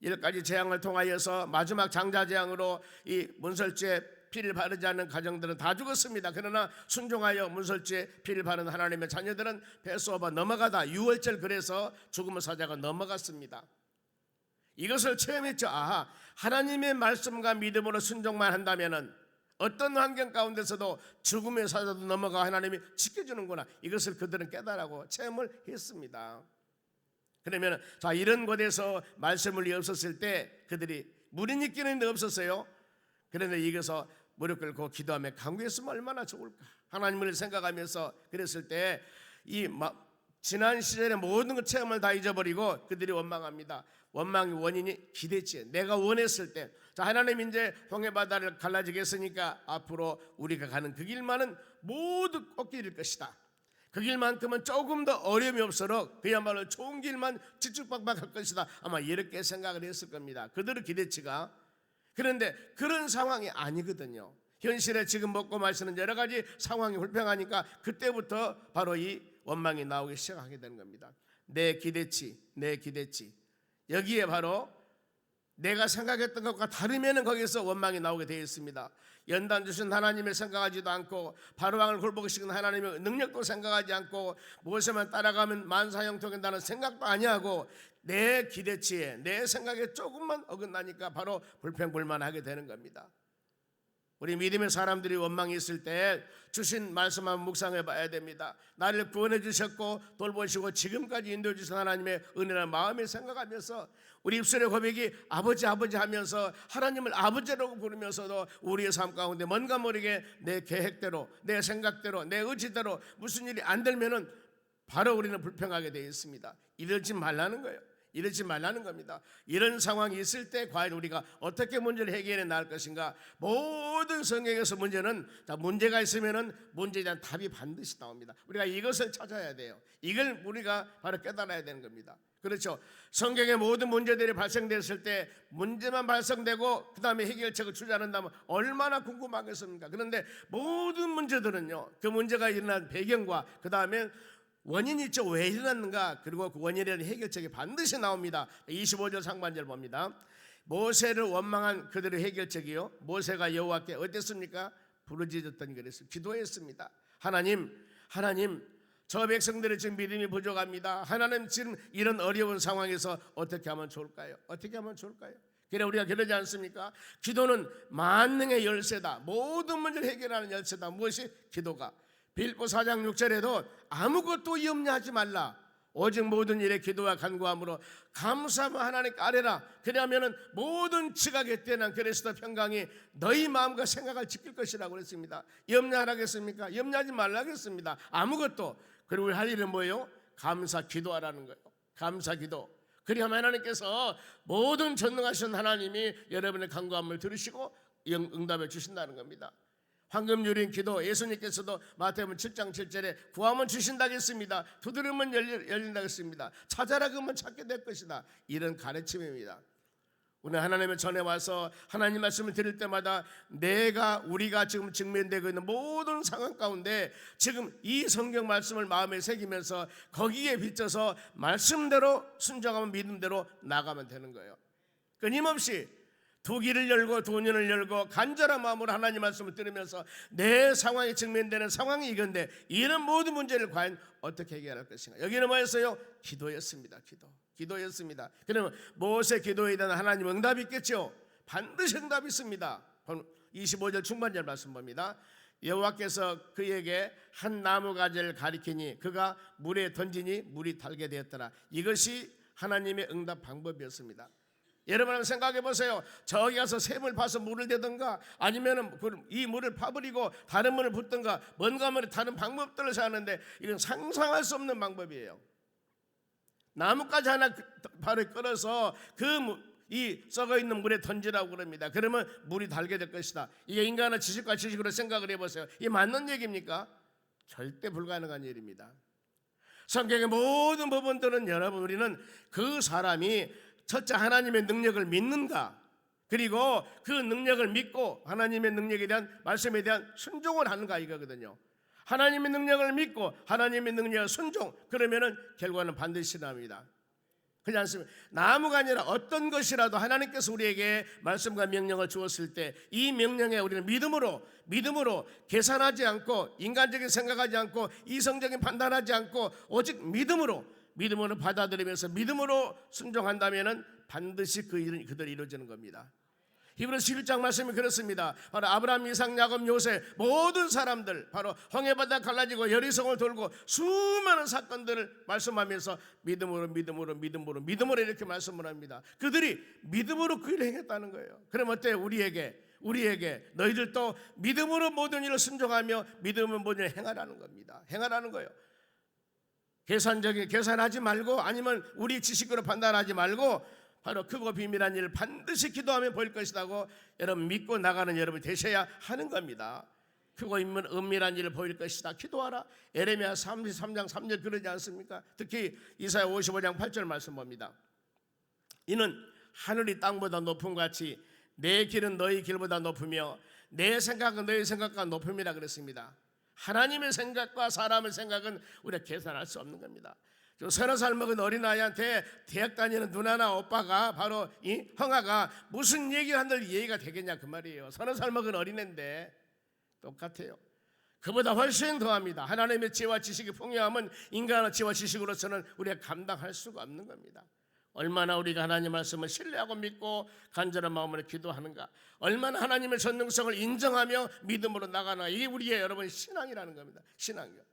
10가지 재앙을 통하여서 마지막 장자 재앙으로 이 문설주에 피를 바르지 않는 가정들은 다 죽었습니다. 그러나 순종하여 문설주에 피를 바른 하나님의 자녀들은 패스오버 넘어가다 6월절 그래서 죽음의 사자가 넘어갔습니다. 이것을 체험했죠. 아하, 하나님의 말씀과 믿음으로 순종만 한다면은 어떤 환경 가운데서도 죽음의 사자도 넘어가 하나님이 지켜주는구나. 이것을 그들은 깨달고 체험을 했습니다. 그러면 자, 이런 곳에서 말씀을 없었을 때 그들이 물이 있기는 없었어요. 그런데 여기서 무릎 꿇고 기도하며 간구했으면 얼마나 좋을까. 하나님을 생각하면서 그랬을 때 이 지난 시절의 모든 것 체험을 다 잊어버리고 그들이 원망합니다. 원망의 원인이 기대치. 내가 원했을 때, 자, 하나님 이제 홍해바다를 갈라지게 했으니까 앞으로 우리가 가는 그 길만은 모두 꽃길일 것이다. 그 길만큼은 조금 더 어려움이 없도록 그야말로 좋은 길만 쭉쭉박박할 것이다. 아마 이렇게 생각을 했을 겁니다. 그들의 기대치가. 그런데 그런 상황이 아니거든요. 현실에 지금 먹고 마시는 여러 가지 상황이 불평하니까 그때부터 바로 이 원망이 나오기 시작하게 되는 겁니다. 내 기대치, 내 기대치. 여기에 바로 내가 생각했던 것과 다르면 거기서 원망이 나오게 되어 있습니다. 연단 주신 하나님을 생각하지도 않고 바로왕을 굴복시킨 하나님의 능력도 생각하지 않고 무엇에만 따라가면 만사형통한다는 생각도 아니하고 내 기대치에 내 생각에 조금만 어긋나니까 바로 불평불만하게 되는 겁니다. 우리 믿음의 사람들이 원망이 있을 때 주신 말씀 한번 묵상해 봐야 됩니다. 나를 구원해 주셨고 돌보시고 지금까지 인도해 주신 하나님의 은혜를 마음에 생각하면서 우리 입술의 고백이 아버지 아버지 하면서 하나님을 아버지라고 부르면서도 우리의 삶 가운데 뭔가 모르게 내 계획대로 내 생각대로 내 의지대로 무슨 일이 안 되면은 바로 우리는 불평하게 되어 있습니다. 이러지 말라는 거예요. 이러지 말라는 겁니다. 이런 상황이 있을 때 과연 우리가 어떻게 문제를 해결해 나갈 것인가? 모든 성경에서 문제가 있으면은 문제에 대한 답이 반드시 나옵니다. 우리가 이것을 찾아야 돼요. 이걸 우리가 바로 깨달아야 되는 겁니다. 그렇죠. 성경의 모든 문제들이 발생됐을 때 문제만 발생되고 그 다음에 해결책을 주지 않는다면 얼마나 궁금하겠습니까? 그런데 모든 문제들은요, 그 문제가 일어난 배경과 그 다음에 원인이 있죠. 왜 일어났는가? 그리고 그 원인에 대한 해결책이 반드시 나옵니다. 25절 상반절 봅니다. 모세를 원망한 그들의 해결책이요, 모세가 여호와께 어땠습니까? 부르짖었더니 그랬어요. 기도했습니다. 하나님, 저 백성들의 지금 믿음이 부족합니다. 하나님, 지금 이런 어려운 상황에서 어떻게 하면 좋을까요? 어떻게 하면 좋을까요? 그래, 우리가 그러지 않습니까? 기도는 만능의 열쇠다. 모든 문제를 해결하는 열쇠다. 무엇이? 기도가. 빌립보 4장 6절에도 아무것도 염려하지 말라. 오직 모든 일에 기도와 간구함으로 감사하며 하나님께 아뢰라. 그러면은 모든 지각에 뛰어난 그리스도 평강이 너희 마음과 생각을 지킬 것이라고 그랬습니다. 염려하라겠습니까? 염려하지 말라겠습니다. 아무것도. 그리고 할 일은 뭐예요? 감사 기도하라는 거예요. 감사 기도. 그리하면 하나님께서 모든 전능하신 하나님이 여러분의 간구함을 들으시고 응답해 주신다는 겁니다. 황금 유린 기도, 예수님께서도 마태복음 7장 7절에 구하면 주신다고 했습니다. 두드리면 열린다고 했습니다. 찾아라 그러면 찾게 될 것이다. 이런 가르침입니다. 오늘 하나님의 전에 와서 하나님 말씀을 들을 때마다 우리가 지금 직면되고 있는 모든 상황 가운데 지금 이 성경 말씀을 마음에 새기면서 거기에 비춰서 말씀대로 순종하면 믿음대로 나가면 되는 거예요. 끊임없이 두 귀를 열고 두 눈을 열고 간절한 마음으로 하나님 말씀을 들으면서 내 상황에 직면되는 상황이 이건데 이런 모든 문제를 과연 어떻게 해결할 것인가? 여기는 뭐였어요? 기도였습니다. 기도였습니다. 그러면 모세 기도에 대한 하나님 응답이 있겠죠? 반드시 응답이 있습니다. 25절 중반절 말씀 봅니다. 여호와께서 그에게 한 나무가지를 가리키니 그가 물에 던지니 물이 달게 되었더라. 이것이 하나님의 응답 방법이었습니다. 여러분 한번 생각해 보세요. 저기 가서 샘을 파서 물을 대든가 아니면 이 물을 파버리고 다른 물을 붓든가 뭔가 다른 방법들을 사는데 이건 상상할 수 없는 방법이에요. 나뭇가지 하나 바로 끌어서 이 썩어 있는 물에 던지라고 그럽니다. 그러면 물이 달게 될 것이다. 이게 인간의 지식과 지식으로 생각을 해보세요. 이게 맞는 얘기입니까? 절대 불가능한 일입니다. 성경의 모든 부분들은 여러분 우리는 그 사람이 첫째 하나님의 능력을 믿는가, 그리고 그 능력을 믿고 하나님의 능력에 대한 말씀에 대한 순종을 하는가 이거거든요. 하나님의 능력을 믿고 하나님의 능력을 순종, 그러면은 결과는 반드시 납니다. 그렇지 않습니까? 나무가 아니라 어떤 것이라도 하나님께서 우리에게 말씀과 명령을 주었을 때 이 명령에 우리는 믿음으로 계산하지 않고 인간적인 생각하지 않고 이성적인 판단하지 않고 오직 믿음으로 받아들이면서 믿음으로 순종한다면은 반드시 그들이 이루어지는 겁니다. 히브리서 11장 말씀이 그렇습니다. 바로 아브라함, 이삭, 야곱, 요셉 모든 사람들 바로 홍해바다 갈라지고 여리성을 돌고 수많은 사건들을 말씀하면서 믿음으로 이렇게 말씀을 합니다. 그들이 믿음으로 그 일을 행했다는 거예요. 그럼 어때요? 우리에게 너희들도 믿음으로 모든 일을 순종하며 믿음으로 모든 일을 행하라는 겁니다. 행하라는 거예요. 계산하지 말고 아니면 우리 지식으로 판단하지 말고 바로 크고 비밀한 일을 반드시 기도하면 보일 것이라고 여러분 믿고 나가는 여러분이 되셔야 하는 겁니다. 크고 은밀한 일을 보일 것이다. 기도하라. 에레미야 33장 3절 그러지 않습니까? 특히 이사야 55장 8절 말씀 봅니다. 이는 하늘이 땅보다 높음 같이 내 길은 너희 길보다 높으며 내 생각은 너희 생각과 높음이라 그랬습니다. 하나님의 생각과 사람의 생각은 우리가 계산할 수 없는 겁니다. 좀 서너 살 먹은 어린아이한테 대학 다니는 누나나 오빠가 바로 이 형아가 무슨 얘기를 한들 이해가 되겠냐 그 말이에요. 서너 살 먹은 어린애인데 똑같아요. 그보다 훨씬 더합니다. 하나님의 지혜와 지식이 풍요함은 인간의 지혜와 지식으로서는 우리가 감당할 수가 없는 겁니다. 얼마나 우리가 하나님 말씀을 신뢰하고 믿고 간절한 마음으로 기도하는가, 얼마나 하나님의 전능성을 인정하며 믿음으로 나가나, 이게 우리의 여러분 신앙이라는 겁니다. 신앙이요.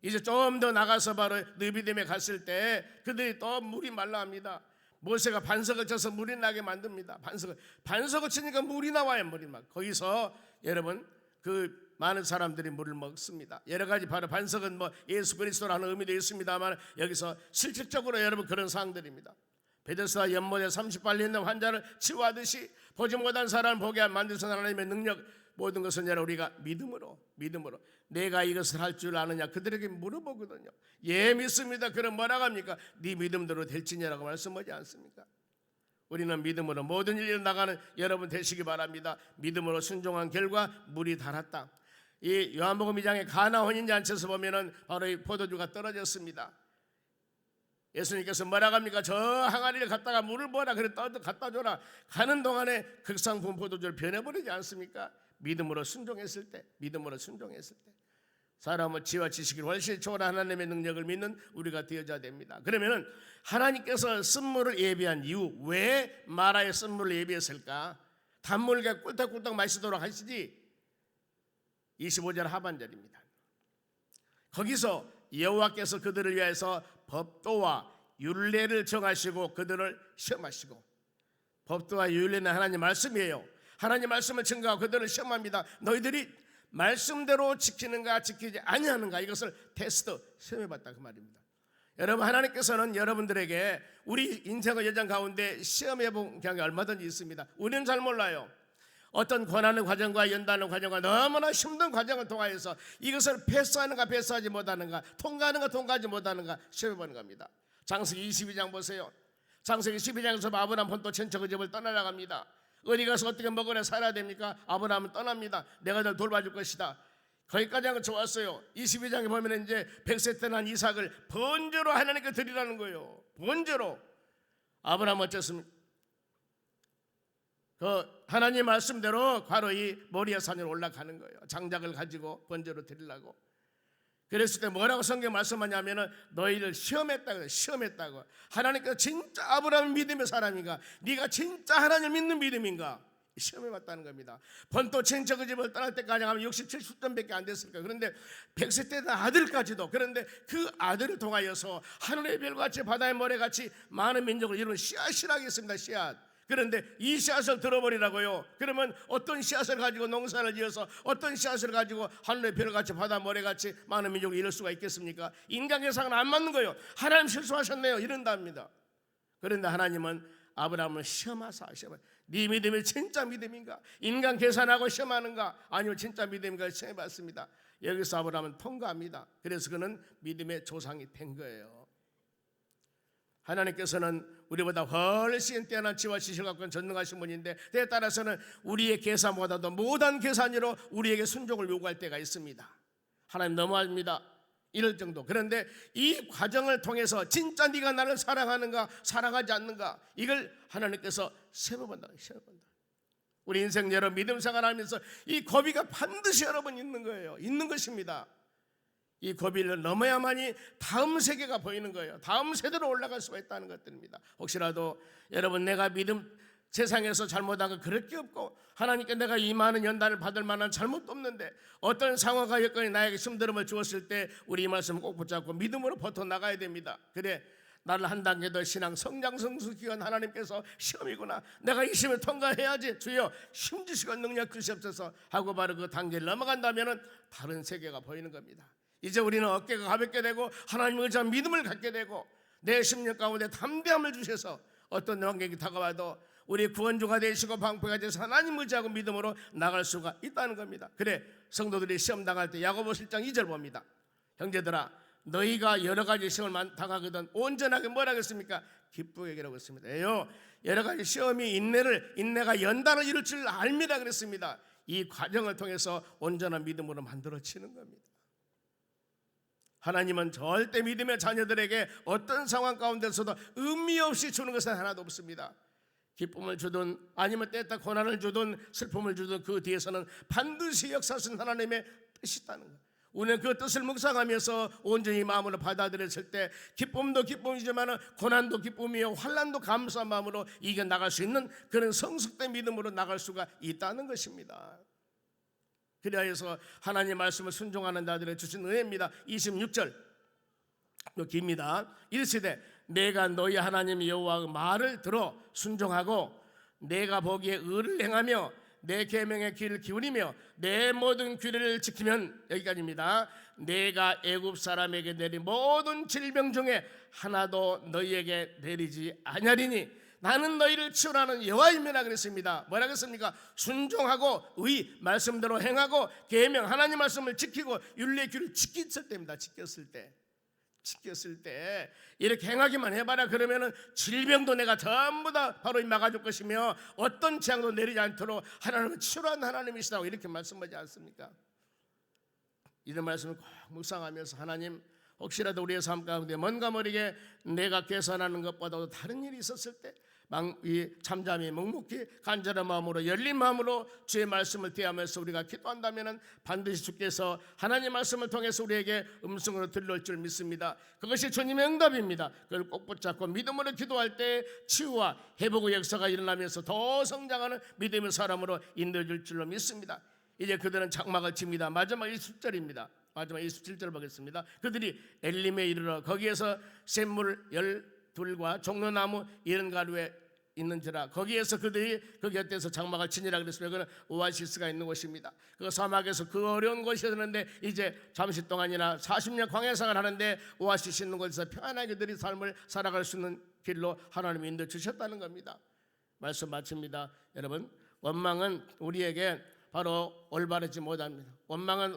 이제 좀 더 나가서 바로 느비딤에 갔을 때 그들이 또 물이 말라 합니다. 모세가 반석을 쳐서 물이 나게 만듭니다. 반석을 치니까 물이 나와요. 물이 막 거기서 여러분 그 많은 사람들이 물을 먹습니다. 여러 가지 바로 반석은 뭐 예수 그리스도라는 의미도 있습니다만 여기서 실질적으로 여러분 그런 사항들입니다. 베데스다 연못에 38년 있는 환자를 치유하듯이 보지 못한 사람을 보게 만드신 하나님의 능력, 모든 것은 여러분 우리가 믿음으로 내가 이것을 할 줄 아느냐 그들에게 물어보거든요. 예 믿습니다. 그럼 뭐라고 합니까? 네 믿음대로 될지냐라고 말씀하지 않습니까? 우리는 믿음으로 모든 일을 나가는 여러분 되시기 바랍니다. 믿음으로 순종한 결과 물이 달았다. 이 요한복음 2장의 가나 혼인잔치에서 보면은 바로 이 포도주가 떨어졌습니다. 예수님께서 뭐라고 합니까? 저 항아리를 갖다가 물을 부어라 그래 갖다 줘라. 가는 동안에 극상품 포도주를 변해버리지 않습니까? 믿음으로 순종했을 때, 사람은 지와 지식을 훨씬 초월한 하나님의 능력을 믿는 우리가 되어야 됩니다. 그러면은 하나님께서 쓴물을 예비한 이유, 왜 마라에 쓴물을 예비했을까? 단물과 꿀떡꿀떡 마시도록 하시지. 25절 하반절입니다. 거기서 여호와께서 그들을 위하여서 법도와 율례를 정하시고 그들을 시험하시고, 법도와 율례는 하나님 말씀이에요. 하나님 말씀을 증거하고 그들을 시험합니다. 너희들이 말씀대로 지키는가 지키지 아니하는가, 이것을 테스트 시험해봤다 그 말입니다. 여러분, 하나님께서는 여러분들에게 우리 인생의 여정 가운데 시험해본 경험이 얼마든지 있습니다. 우리는 잘 몰라요. 어떤 고난의 과정과 연단의 과정과 너무나 힘든 과정을 통하여서 이것을 패스하는가 패스하지 못하는가, 통과하는가 통과하지 못하는가 시험해보는 겁니다. 창세기 22장 보세요. 창세기 12장에서 아브라함 본토 친척의 집을 떠나나갑니다. 어디 가서 어떻게 먹으려 살아야 됩니까? 아브라함은 떠납니다. 내가 널 돌봐줄 것이다. 거기까지 한 건 좋았어요. 22장에 보면 이제 100세 때 난 이삭을 번제로 하나님께 드리라는 거예요. 번제로. 아브라함 어쨌습니까? 그 하나님 말씀대로 바로 이 모리아 산으로 올라가는 거예요. 장작을 가지고 번제로 드리려고. 그랬을 때 뭐라고 성경 말씀하냐면은 너희를 시험했다고. 하나님께서 진짜 아브라함 믿음의 사람인가, 네가 진짜 하나님 믿는 믿음인가 시험해봤다는 겁니다. 본토 친척의 집을 떠날 때까지 하면 67, 70점밖에 안 됐을까. 그런데 100세 때 된 아들까지도. 그런데 그 아들을 통하여서 하늘의 별같이 바다의 모래같이 많은 민족을 이루는 씨앗이라고 했습니다. 씨앗. 그런데 이 씨앗을 들어버리라고요. 그러면 어떤 씨앗을 가지고 농사를 지어서 어떤 씨앗을 가지고 하늘의 별같이 바다 모래같이 많은 민족을 이룰 수가 있겠습니까? 인간 계산은 안 맞는 거예요. 하나님 실수하셨네요 이런답니다. 그런데 하나님은 아브라함을 시험하사 네 믿음이 진짜 믿음인가, 인간 계산하고 시험하는가, 아니면 진짜 믿음인가 시험해봤습니다. 여기서 아브라함은 통과합니다. 그래서 그는 믿음의 조상이 된 거예요. 하나님께서는 우리보다 훨씬 뛰어난 지와 지식을 갖고 전능하신 분인데, 때에 따라서는 우리의 계산보다도 못한 계산으로 우리에게 순종을 요구할 때가 있습니다. 하나님 너무합니다. 이럴 정도. 그런데 이 과정을 통해서 진짜 네가 나를 사랑하는가 사랑하지 않는가, 이걸 하나님께서 세워본다. 우리 인생 여러 믿음 생활하면서 이 고비가 반드시 여러분 있는 거예요. 있는 것입니다. 이 고비를 넘어야만이 다음 세계가 보이는 거예요. 다음 세대로 올라갈 수가 있다는 것들입니다. 혹시라도 여러분 내가 믿음 세상에서 잘못한 거 그럴 게 없고, 하나님께 내가 이 많은 연단을 받을 만한 잘못도 없는데 어떤 상황과 여건이 나에게 힘듦을 주었을 때 우리 이 말씀을 꼭 붙잡고 믿음으로 버텨 나가야 됩니다. 그래, 나를 한 단계 더 신앙 성장 성숙시간 하나님께서 시험이구나, 내가 이 시험을 통과해야지, 주여 힘주시고 능력 주시옵소서 하고 바로 그 단계를 넘어간다면 다른 세계가 보이는 겁니다. 이제 우리는 어깨가 가볍게 되고 하나님을 의지한 믿음을 갖게 되고, 내 심령 가운데 담대함을 주셔서 어떤 환경이 다가와도 우리 구원주가 되시고 방패가 되셔서 하나님을 의지하고 믿음으로 나갈 수가 있다는 겁니다. 그래, 성도들이 시험 당할 때 야고보 1장 2절 봅니다. 형제들아, 너희가 여러 가지 시험을 당하거든 온전하게 뭐라 했습니까? 기쁘게 여기라고 했습니다. 여러 가지 시험이 인내가 연단을 이룰 줄 알미라 그랬습니다. 이 과정을 통해서 온전한 믿음으로 만들어지는 겁니다. 하나님은 절대 믿음의 자녀들에게 어떤 상황 가운데서도 의미 없이 주는 것은 하나도 없습니다. 기쁨을 주든 아니면 때에 따라 고난을 주든 슬픔을 주든 그 뒤에서는 반드시 역사하신 하나님의 뜻이 있다는 것. 우리는 그 뜻을 묵상하면서 온전히 마음으로 받아들였을 때 기쁨도 기쁨이지만 고난도 기쁨이요 환난도 감사한 마음으로 이겨나갈 수 있는 그런 성숙된 믿음으로 나갈 수가 있다는 것입니다. 그리하여서 하나님의 말씀을 순종하는 자들의 주신 은혜입니다. 26절 깁니다. 이르시되 내가 너희 하나님 여호와의 말을 들어 순종하고 내가 보기에 의를 행하며 내 계명의 귀를 기울이며 내 모든 규례를 지키면, 여기까지입니다. 내가 애굽 사람에게 내린 모든 질병 중에 하나도 너희에게 내리지 아니하리니 나는 너희를 치유하는 여호와임이라 그랬습니다. 뭐라 그랬습니까? 순종하고 의 말씀대로 행하고 계명 하나님 말씀을 지키고 율례의 규를 지켰을 때입니다. 지켰을 때 이렇게 행하기만 해봐라. 그러면은 질병도 내가 전부 다 바로 막아줄 것이며 어떤 재앙도 내리지 않도록 하나님은 치유하는 하나님이시라고 이렇게 말씀하지 않습니까? 이런 말씀을 꼭 묵상하면서 하나님, 혹시라도 우리의 삶 가운데 뭔가 모르게 내가 계산하는 것보다도 다른 일이 있었을 때 잠잠히 묵묵히 간절한 마음으로 열린 마음으로 주의 말씀을 대하면서 우리가 기도한다면 반드시 주께서 하나님 말씀을 통해서 우리에게 음성으로 들려올 줄 믿습니다. 그것이 주님의 응답입니다. 그걸 꼭 붙잡고 믿음으로 기도할 때 치유와 회복의 역사가 일어나면서 더 성장하는 믿음의 사람으로 인도해 줄 줄로 믿습니다. 이제 그들은 장막을 칩니다. 마지막 20절입니다. 마지막 27절 보겠습니다. 그들이 엘림에 이르러 거기에서 샘물 12과 종려나무 70가루에 있는지라 거기에서 그들이 그 곁에서 장막을 치니라 그랬으면 그는 오아시스가 있는 곳입니다. 그 사막에서 그 어려운 곳이었는데 이제 잠시 동안이나 40년 광야생활을 하는데 오아시스 있는 곳에서 편안하게 그들이 삶을 살아갈 수 있는 길로 하나님이 인도해 주셨다는 겁니다. 말씀 마칩니다. 여러분, 원망은 우리에게 바로 올바르지 못합니다. 원망은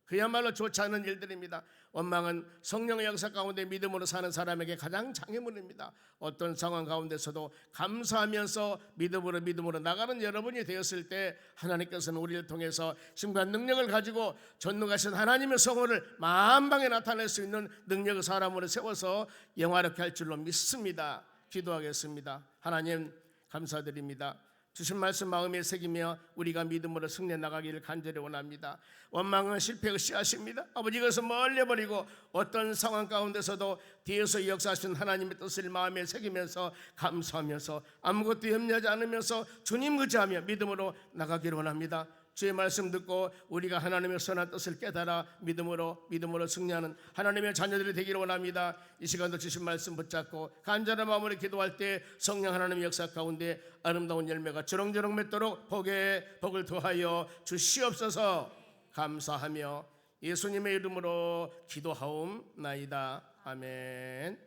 그야말로 좋지 않은 일들입니다. 원망은 성령의 역사 가운데 믿음으로 사는 사람에게 가장 장애물입니다. 어떤 상황 가운데서도 감사하면서 믿음으로 나가는 여러분이 되었을 때 하나님께서는 우리를 통해서 힘과 능력을 가지고 전능하신 하나님의 성호를 만방에 나타낼 수 있는 능력의 사람으로 세워서 영화롭게 할 줄로 믿습니다. 기도하겠습니다. 하나님 감사드립니다. 주신 말씀 마음에 새기며 우리가 믿음으로 승리해 나가기를 간절히 원합니다. 원망은 실패의 씨앗입니다. 아버지, 이것을 멀려버리고 어떤 상황 가운데서도 뒤에서 역사하신 하나님의 뜻을 마음에 새기면서 감사하면서 아무것도 염려하지 않으면서 주님 의지하며 믿음으로 나가기를 원합니다. 주의 말씀 듣고 우리가 하나님의 선한 뜻을 깨달아 믿음으로 승리하는 하나님의 자녀들이 되기를 원합니다. 이 시간도 주신 말씀 붙잡고 간절한 마음으로 기도할 때 성령 하나님의 역사 가운데 아름다운 열매가 주렁주렁 맺도록 복을 더하여 주시옵소서. 감사하며 예수님의 이름으로 기도하옵나이다. 아멘.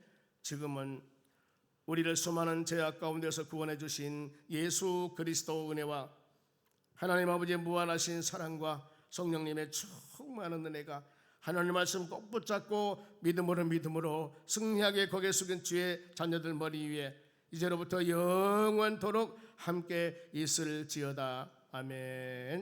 지금은 우리를 수많은 죄악 가운데서 구원해 주신 예수 그리스도 은혜와 하나님 아버지의 무한하신 사랑과 성령님의 충만한 은혜가 하나님 말씀 꼭 붙잡고 믿음으로 승리하게 고개 숙인 주의 자녀들 머리 위에 이제로부터 영원토록 함께 있을지어다. 아멘.